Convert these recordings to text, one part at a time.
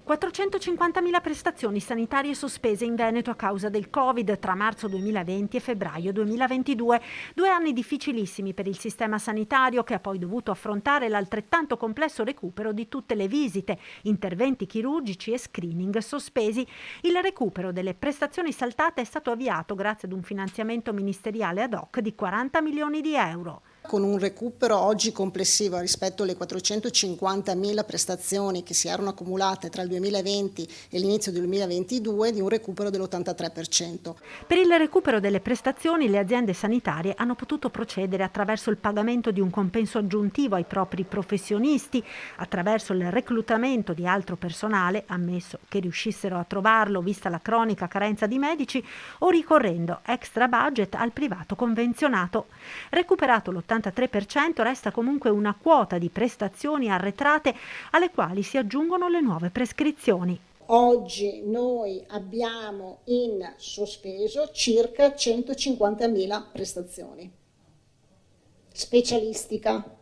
450.000 prestazioni sanitarie sospese in Veneto a causa del Covid tra marzo 2020 e febbraio 2022. 2 anni difficilissimi per il sistema sanitario, che ha poi dovuto affrontare l'altrettanto complesso recupero di tutte le visite, interventi chirurgici e screening sospesi. Il recupero delle prestazioni saltate è stato avviato grazie ad un finanziamento ministeriale ad hoc di 40 milioni di euro. Con un recupero oggi complessivo rispetto alle 450.000 prestazioni che si erano accumulate tra il 2020 e l'inizio del 2022 di un recupero dell'83%. Per il recupero delle prestazioni le aziende sanitarie hanno potuto procedere attraverso il pagamento di un compenso aggiuntivo ai propri professionisti, attraverso il reclutamento di altro personale, ammesso che riuscissero a trovarlo vista la cronica carenza di medici, o ricorrendo extra budget al privato convenzionato. Recuperato l'83%, resta comunque una quota di prestazioni arretrate alle quali si aggiungono le nuove prescrizioni. Oggi noi abbiamo in sospeso circa 150.000 prestazioni specialistica,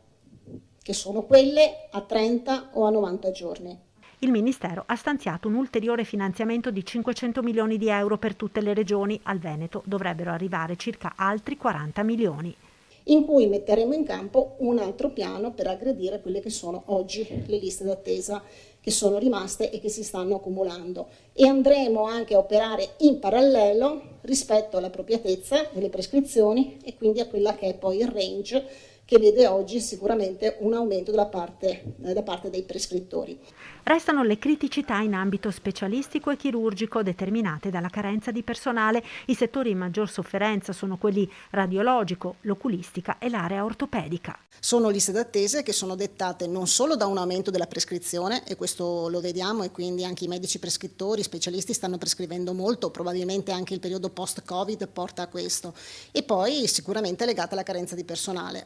che sono quelle a 30 o a 90 giorni. Il Ministero ha stanziato un ulteriore finanziamento di 500 milioni di euro per tutte le regioni. Al Veneto dovrebbero arrivare circa altri 40 milioni. In cui metteremo in campo un altro piano per aggredire quelle che sono oggi le liste d'attesa che sono rimaste e che si stanno accumulando, e andremo anche a operare in parallelo rispetto all'appropriatezza delle prescrizioni e quindi a quella che è poi il range, che vede oggi sicuramente un aumento da parte dei prescrittori. Restano le criticità in ambito specialistico e chirurgico determinate dalla carenza di personale. I settori in maggior sofferenza sono quelli radiologico, l'oculistica e l'area ortopedica. Sono liste d'attesa che sono dettate non solo da un aumento della prescrizione, e questo lo vediamo, e quindi anche i medici prescrittori, specialisti stanno prescrivendo molto, probabilmente anche il periodo post-Covid porta a questo, e poi sicuramente legata alla carenza di personale.